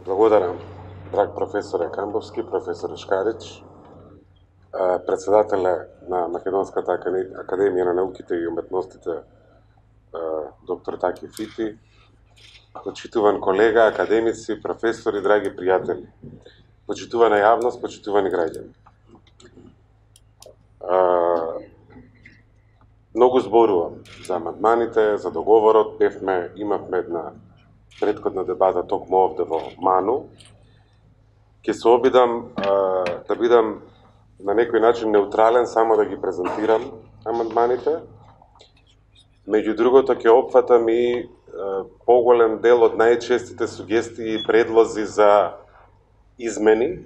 Благодарам, драг професоре Камбовски, професоре Шкарич, председателе на Македонската академија на науките и уметностите доктор Таки Фити, почитуван колега, академици, професори, драги пријатели, почитувана јавност, почитувани граѓани. Многу зборувам за амандманите, за договорот, имавме една предходна дебата токму овде во Ману. Ќе се обидам да бидам на некој начин неутрален, само да ги презентирам амандманите. Меѓу другото ќе опфатам и поголем дел од најчестите сугестии и предлози за измени,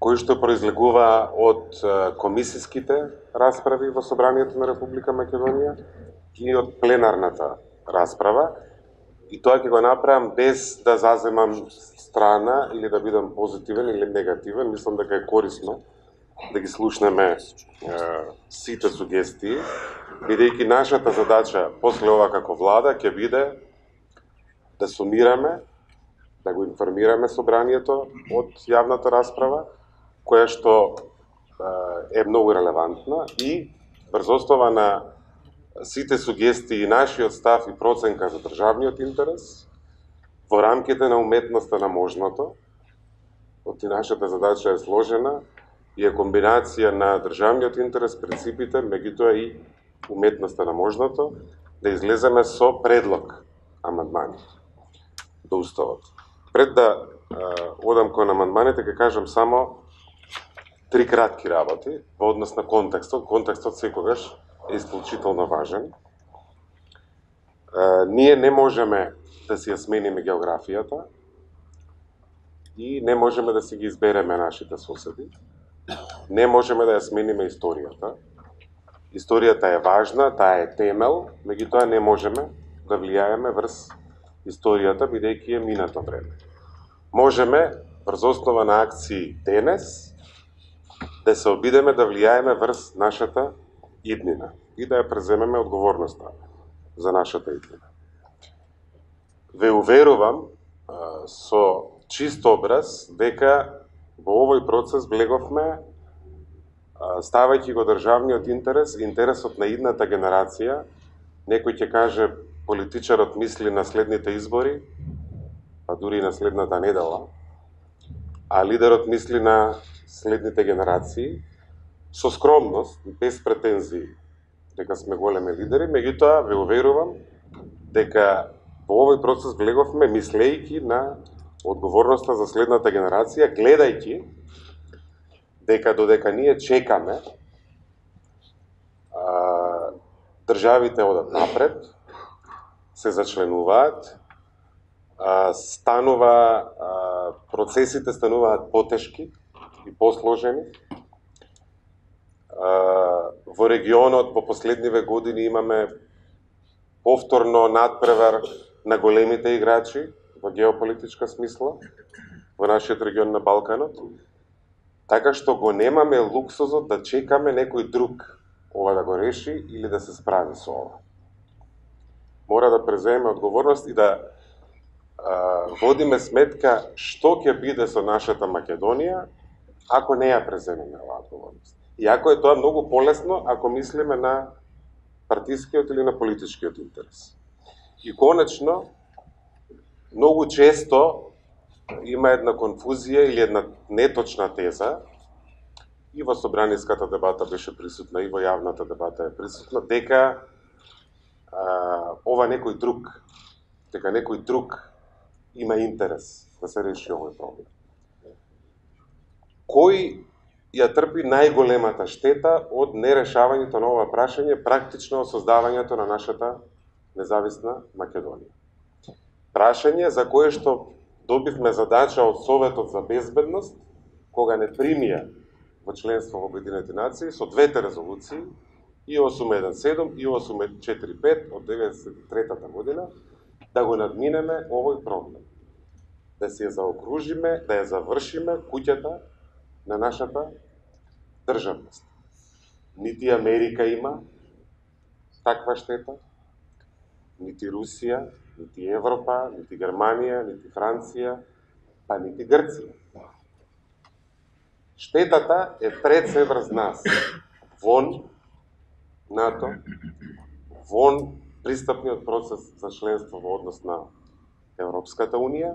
кои што произлегува од комисиските расправи во Собранието на Република Македонија и од пленарната расправа. И тоа ќе го направам без да заземам страна или да бидам позитивен или негативен. Мислам дека е корисно да ги слушнеме сите сугестии, бидејќи нашата задача после ова како влада ќе биде да сумираме, да го информираме Собранието од јавната расправа, која што е многу релевантна и врз основа на сите сугестии и нашиот став и проценка за државниот интерес во рамките на уметноста на можното, оти нашата задача е сложена и е комбинација на државниот интерес, принципите, меѓутоа и уметноста на можното, да излеземе со предлог амандмани до Уставот. Пред да одам кон амандманите, ќе кажам само три кратки работи во однос на контекстот. Контекстот секогаш е исклучително важен. Ние не можеме да си ја смениме географијата и не можеме да си ги избереме нашите соседи. Не можеме да ја смениме историјата. Историјата е важна, таа е темел, меѓутоа не можеме да влијаеме врз историјата, бидејќи е минато време. Можеме врз основа на акции денес да се обидеме да влијаеме врз нашата иднина и да ја преземеме одговорноста за нашата иднина. Ве уверувам со чист образ дека во овој процес влеговме ставајќи го државниот интерес, интересот на идната генерација. Некој ќе каже политичарот мисли на следните избори, па дури и на следната недела, а лидерот мисли на следните генерации, со скромност, без претензии дека сме големи лидери, меѓутоа ве уверувам дека во овој процес влеговме мислејќи на одговорноста за следната генерација, гледајќи дека додека ние чекаме државите одат напред, се зачленуваат, процесите стануваат потешки и посложени. Во регионот во последниве години имаме повторно надпревар на големите играчи во геополитичка смисла во нашиот регион на Балканот, така што го немаме луксузот да чекаме некој друг ова да го реши или да се справи со ова. Мора да преземеме одговорност и да водиме сметка што ќе биде со нашата Македонија ако не ја преземеме оваа одговорност. И ако е тоа многу полесно ако мислиме на партискиот или на политичкиот интерес. И конечно, многу често има една конфузија или една неточна теза, и во собраниската дебата беше присутна, и во јавната дебата е присутна, дека некој друг има интерес да се реши овој проблем. Кој ја трпи најголемата штета од нерешавањето на ова прашање, практично од создавањето на нашата независна Македонија? Прашање за кое што добивме задача од Советот за безбедност, кога не примија во членство во Обединетите нации, со двете резолуции, и 817 и 845 од 1993 година, да го надминеме овој проблем. Да се ја заокружиме, да ја завршиме куќата на нашата државност. Нити Америка има таква штета, нити Русија, нити Европа, нити Германија, нити Франција, па нити Грција. Штетата е пред се врз нас. Вон НАТО, вон пристапниот процес за членство во однос на Европската Унија,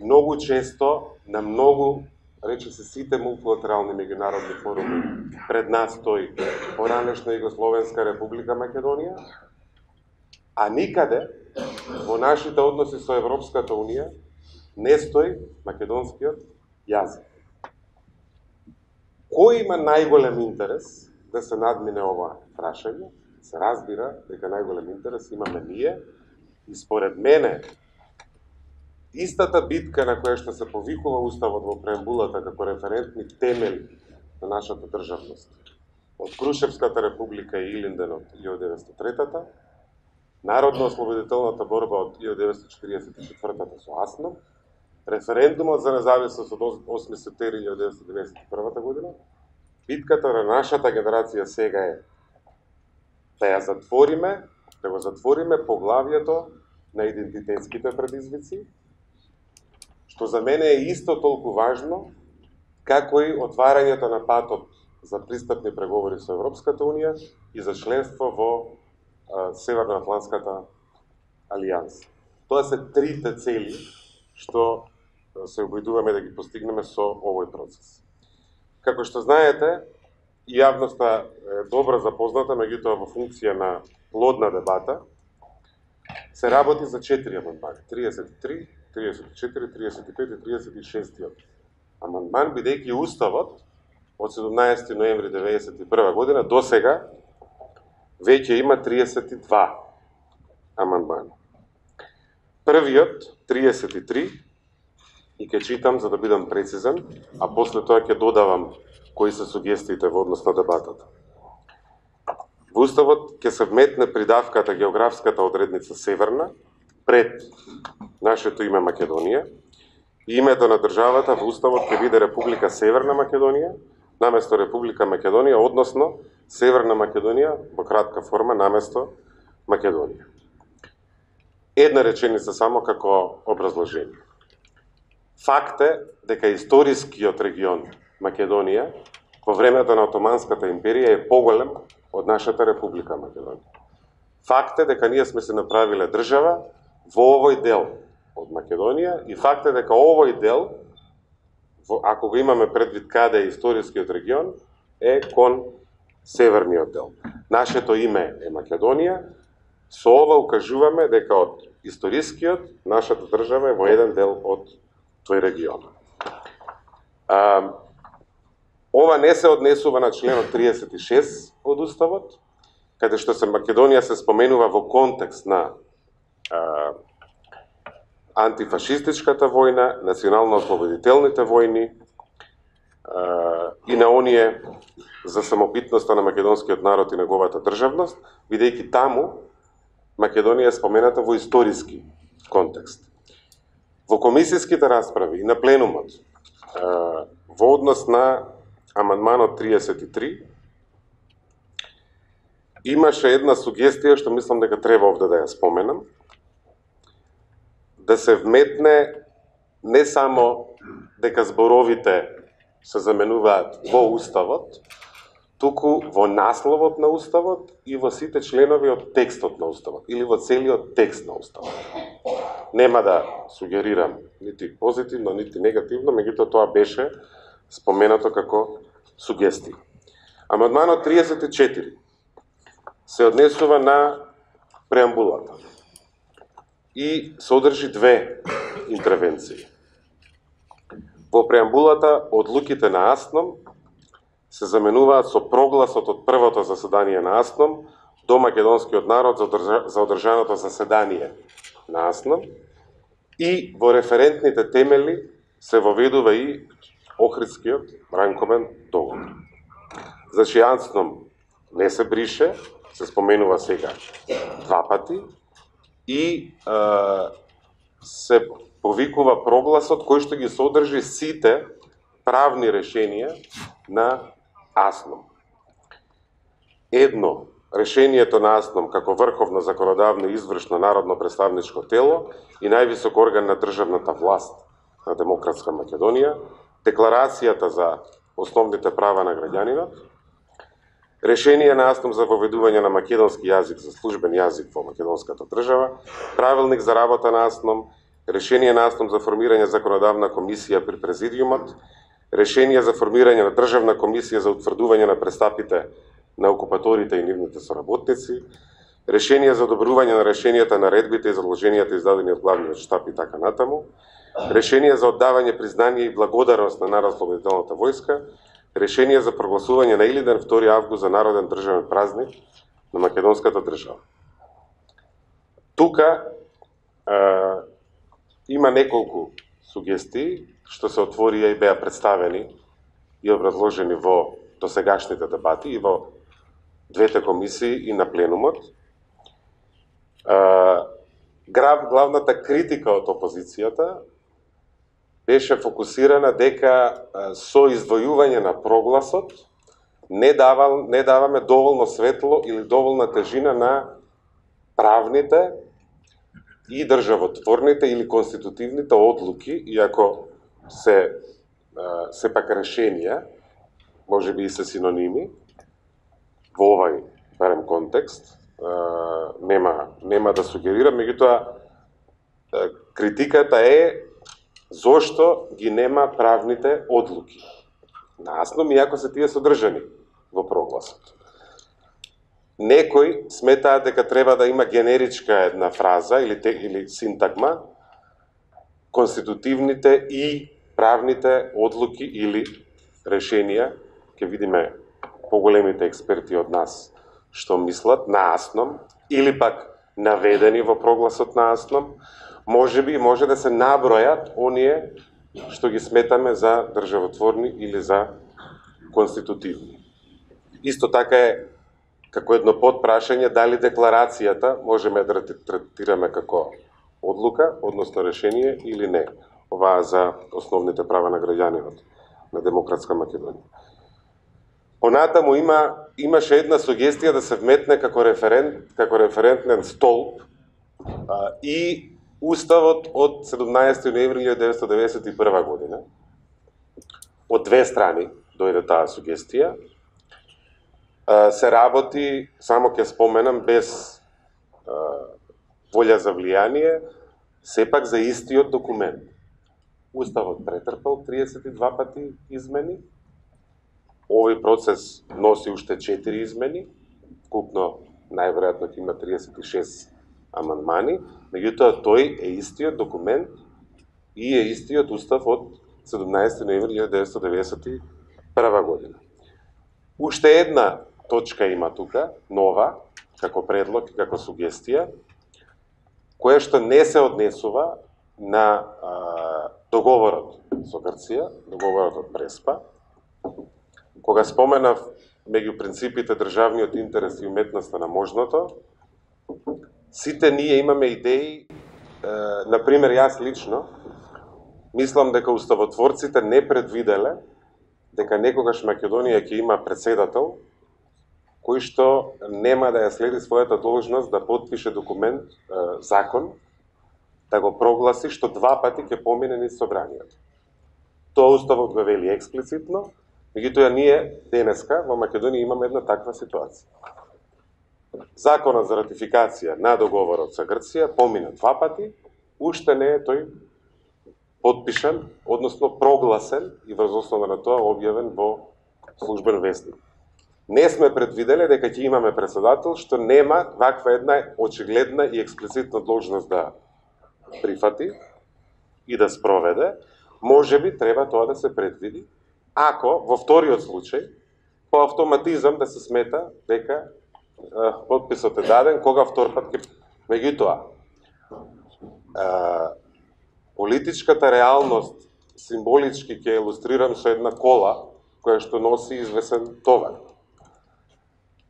многу често на многу, рече се, сите мултилатерални меѓународни форуми пред нас стои поранешна Југословенска република Македонија, а никаде во нашите односи со Европската Унија не стои македонскиот јазик. Кој има најголем интерес да се надмине ова прашање? Се разбира дека најголем интерес имаме ние и според мене истата битка на која што се повикува Уставот во преамбулата како референтни темели на нашата државност од Крушевската република и Илинден од 1903-та, Народно-ослободителната борба од 1944-та со Асно, референдумот за независност од 8 септември 1991 година, битката на нашата генерација сега е да ја затвориме, да го затвориме поглавието на идентитетските предизвици, што за мене е исто толку важно како и отварањето на патот за пристапни преговори со Европската Унија и за членство во Северноатлантската алијанса. Тоа се трите цели што се обидуваме да ги постигнеме со овој процес. Како што знаете, и јавноста е добро запозната, меѓутоа во функција на плодна дебата, се работи за 4 амандмани. 33, 34, 35 и 36 амандман, бидејќи Уставот од 17 ноември 1991 година до сега веќе има 32 амандмани. Првиот, 33, и ќе читам за да бидам прецизен, а после тоа ќе додавам кои се сугестиите во однос на дебатата. Во Уставот ќе се вметне придавката географската одредница Северна пред нашето име Македонија и името на државата во Уставот ќе биде Република Северна Македонија наместо Република Македонија, односно Северна Македонија во кратка форма наместо Македонија. Една реченица само како образложение. Факт е дека историскиот регион Македонија во времето на Отоманската империја е поголем од нашата Република Македонија. Факт е дека ние сме се направиле држава во овој дел од Македонија и факт е дека овој дел, ако го имаме предвид каде е историскиот регион, е кон северниот дел. Нашето име е Македонија, со ова укажуваме дека од историскиот нашата држава е во еден дел од тој регион. Ова не се однесува на членот 36 од Уставот, каде што се Македонија се споменува во контекст на антифашистичката војна, национално-ослободителните војни и на оние за самобитноста на македонскиот народ и неговата државност, бидејќи таму Македонија е спомената во историски контекст. Во комисиските расправи и на пленумот во однос на амандманот 33 имаше една сугестија што мислам дека треба овде да ја споменам, да се вметне не само дека зборовите се заменуваат во Уставот, туку во насловот на Уставот и во сите членови од текстот на Уставот или во целиот текст на Уставот. Нема да сугерирам нити позитивно, нити негативно, меѓутоа тоа беше споменато како сугестија. Амандманот 34 се однесува на преамбулата и содржи две интервенции. Во преамбулата одлуките на АСНОМ се заменуваат со прогласот од првото заседание на АСНОМ до македонскиот народ за одржаното заседание на АСНОМ и во референтните темели се воведува и Охридскиот ранковен договор. Значи АСНОМ не се брише, се споменува сега два пати и се повикува прогласот кој што ги содржи сите правни решенија на АСНОМ. Едно, решението на АСНОМ како врховно законодавно извршно народно представничко тело и највисок орган на државната власт на демократска Македонија, Декларацијата за основните права на граѓанинот, Решение на АСНОМ за воведување на македонски јазик за службен јазик во македонската држава, Правилник за работа на АСНОМ, Решение на АСНОМ за формирање законодавна комисија при Президиумот, Решение за формирање на Државна комисија за утврдување на престапите на окупаторите и нивните соработници, Решение за одобрување на решенијата, наредбите и задолженијата издадени од главниот штаб и така натаму, Решение за оддавање признание и благодарност на Народно-ослободителната војска, Решение за прогласување на Илиден 2 август за народен државен празник на македонската држава. Тука има неколку сугестии што се отворија и беа представени и образложени во досегашните дебати и во двете комисии и на пленумот. Главната критика од опозицијата беше фокусирана дека со издвојување на прогласот не даваме доволно светло или доволна тежина на правните и државотворните или конститутивните одлуки, иако се пак решенија, можеби и се синоними, во овај барем контекст, нема да сугерирам, меѓутоа критиката е зошто ги нема правните одлуки. На АСНОМ, иако се тие содржани во прогласот. Некои сметаат дека треба да има генеричка една фраза или синтагма, конститутивните и правните одлуки или решенија, ќе видиме поголемите експерти од нас што мислат на АСНОМ, или пак наведени во прогласот на АСНОМ, можеби може да се набројат оние што ги сметаме за државотворни или за конститутивни. Исто така е како едно подпрашање дали декларацијата можеме да третираме како одлука, односно решение или не. Оваа за основните права на граѓанинот на демократска Македонија. Понатаму имаше една сугестија да се вметне како референтен столб и Уставот од 17. ноември 1991 година. Од две страни дојде таа сугестија. Се работи, само ќе споменам, без волја за влијание, сепак за истиот документ. Уставот претрпал 32 пати измени. Овој процес носи уште 4 измени. Купно најверојатно ќе има 36 амандмани, меѓутоа тој е истиот документ и е истиот устав од 17. ноември 1991 година. Уште една точка има тука, нова, како предлог и како сугестија, која што не се однесува на договорот со Грција, договорот од Преспа. Кога споменав меѓу принципите државниот интерес и уметноста на можното, сите ние имаме идеи, например, јас лично, мислам дека уставотворците не предвиделе дека некогаш Македонија ќе има председател кој што нема да ја следи својата должност да потпише документ, закон, да го прогласи, што два пати ќе помине низ собранието. Тоа уставот го вели експлицитно, меѓутоа ние денеска во Македонија имаме една таква ситуација. Законот за ратификација на договорот со Грција помина два пати, уште не е тој потпишан, односно прогласен и врз основа на тоа објавен во службен вестник. Не сме предвиделе дека ќе имаме председател што нема ваква една очигледна и експлицитна должност да прифати и да спроведе. Можеби треба тоа да се предвиди, ако во вториот случај по автоматизам да се смета дека подписот е даден кога втор пат ќе... Меѓутоа, политичката реалност символички ќе илустрирам со една кола која што носи извесен товар.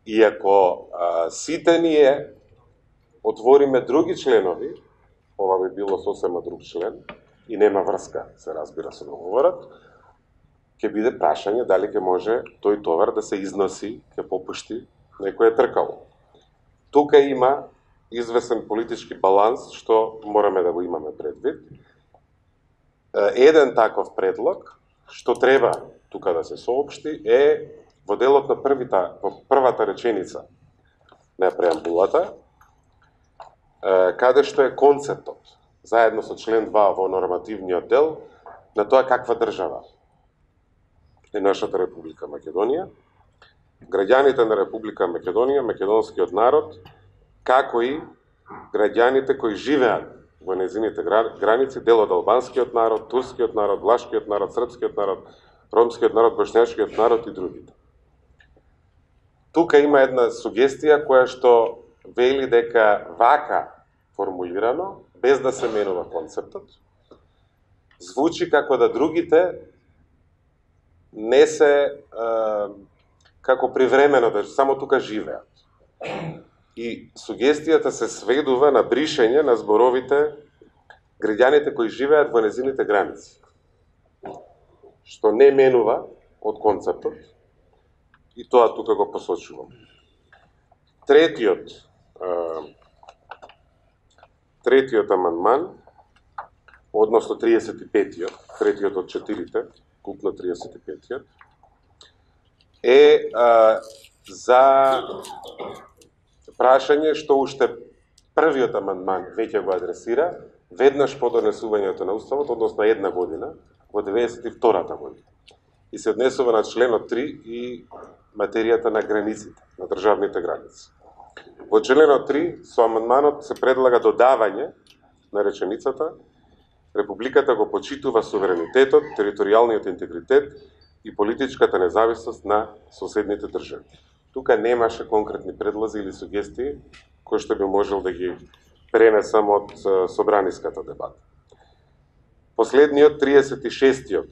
И ако сите ние отвориме други членови, ова би било сосема друг член и нема врска, се разбира, со договорот, ќе биде прашање дали ќе може тој товар да се износи, ќе попушти некој тркало. Тука има извесен политички баланс што мораме да го имаме предвид. Еден таков предлог, што треба тука да се соопшти, е во делот на во првата реченица на преамбулата, каде што е концептот, заедно со член 2 во нормативниот дел, на тоа каква држава е нашата Република Македонија, граѓаните на Република Македонија, македонскиот народ, како и граѓаните кои живеат во незините граници, дел од албанскиот народ, турскиот народ, влашкиот народ, српскиот народ, ромскиот народ, бошњашкиот народ и другите. Тука има една сугестија која што вели дека вака формулирано, без да се менува концептот, звучи како да другите не се како привремено, да само тука живеат. И сугестијата се сведува на бришење на зборовите граѓаните кои живеат во незините граници, што не менува од концептот, и тоа тука го посочувам. Третиот амандман, односно 35-тиот, третиот од 4-те, купно 35-тиот, е за прашање што уште првиот амандман веќе го адресира, веднаш по донесувањето на Уставот, односно една година, во 92-та година. И се однесува на членот 3 и материјата на границите, на државните граници. Во членот 3 со амандманот се предлага додавање на реченицата: Републиката го почитува суверенитетот, територијалниот интегритет и политичката независност на соседните држави. Тука немаше конкретни предлози или сугестии кои што би можел да ги пренесам од собраниската дебата. Последниот, 36-тиот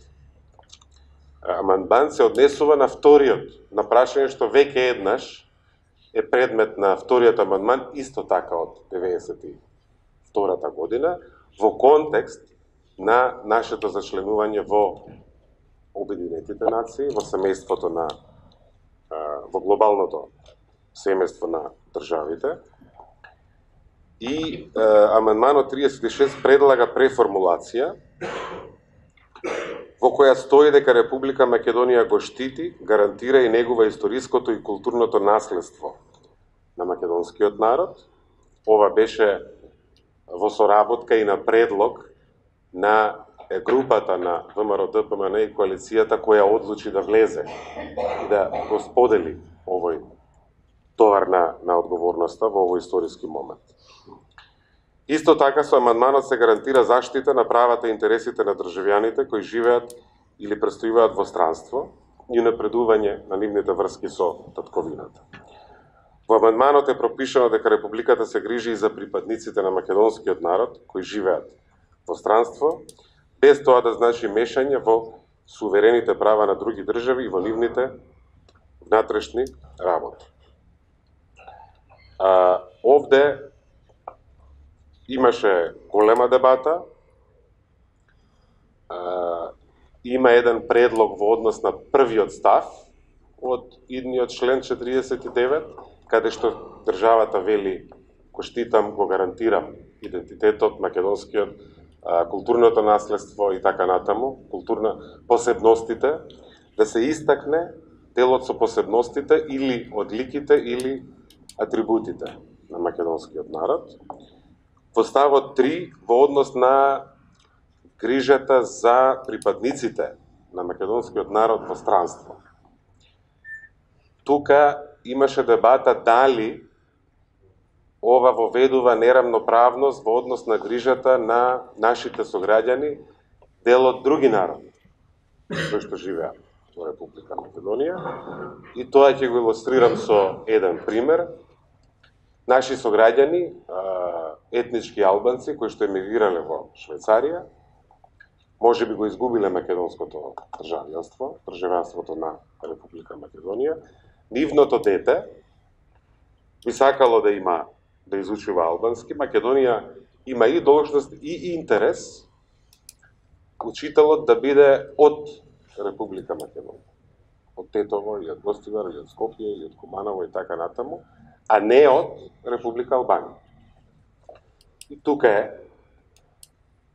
амандман се однесува на вториот, на прашање што веќе еднаш е предмет на вториот амандман, исто така од 92-та година, во контекст на нашето зачленување во Обединетите нации, во семејството на во глобалното семејство на државите. И амандманот 36 предлага преформулација во која стои дека Република Македонија го штити, гарантира и негува историското и културното наследство на македонскиот народ. Ова беше во соработка и на предлог на групата на ВМРО ДПМН и коалицијата која одлучи да влезе и да го сподели овој товар на одговорноста во овој историски момент. Исто така со амандманот се гарантира заштита на правата и интересите на државјаните кои живеат или престојуваат во странство и напредување на нивните врски со татковината. Во амандманот е пропишано дека Републиката се грижи и за припадниците на македонскиот народ кои живеат во странство, без тоа да значи мешање во суверените права на други држави и во нивните внатрешни работи. Овде имаше голема дебата, има еден предлог во однос на првиот став од идниот член 49, каде што државата вели: го штитам, го гарантирам идентитетот, македонскиот, културното наследство и така натаму, посебностите, да се истакне делот со посебностите или одликите или атрибутите на македонскиот народ. Во ставот 3 во однос на грижата за припадниците на македонскиот народ во странство. Тука имаше дебата дали ова воведува неравноправност во однос на грижата на нашите сограѓани, дел од други народи кои што живеат во Република Македонија. И тоа ќе го илустрирам со еден пример. Наши сограѓани, етнички албанци кои што емигрирале во Швајцарија, може би го изгубиле македонското државјанството на Република Македонија. Нивното дете би сакало да изучува албански. Македонија има и должност и интерес учителот да биде од Република Македонија. Од Тетово, и од Гостивар, и од Скопје, и од Куманово и така натаму, а не од Република Албанија. И тука е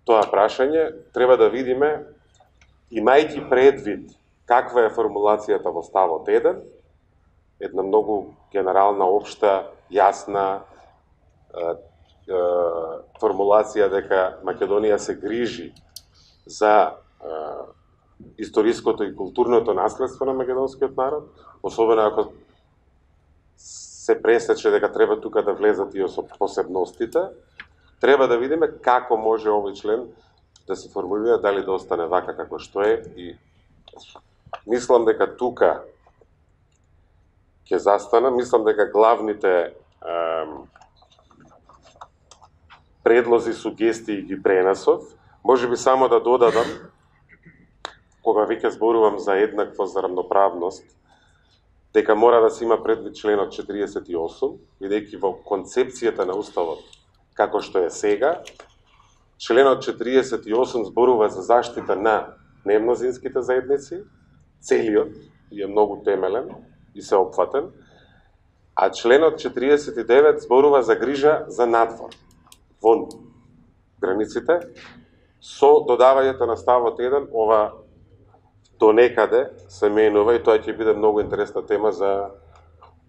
тоа прашање, треба да видиме, имајќи предвид каква е формулацијата во ставот 1, една многу генерална, општа, јасна формулација дека Македонија се грижи за историското и културното наследство на македонскиот народ, особено ако се пресече дека треба тука да влезат и со посебностите, треба да видиме како може овој член да се формулира, дали да остане вака како што е, и мислам дека тука ќе застана, мислам дека главните предлози, сугестии ги пренесов. Можеби само да додадам, кога веќе зборувам за еднаквост, за равноправност, дека мора да се има предвид членот 48, бидејќи во концепцијата на Уставот, како што е сега, членот 48 зборува за заштита на немнозинските заедници, целиот, и е многу темелен и сеопфатен, а членот 49 зборува за грижа за надвор, вон границите, со додавањето на ставот 1, ова до некаде се менува, и тоа ќе биде многу интересна тема за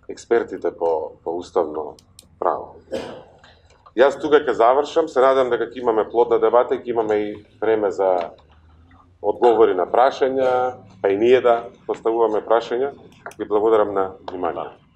експертите по уставно право. Јас тука ќе завршам, се надам дека ќе имаме плодна дебата и ќе имаме и време за одговори на прашања, па и ние да поставуваме прашања. Ви благодарам на вниманието.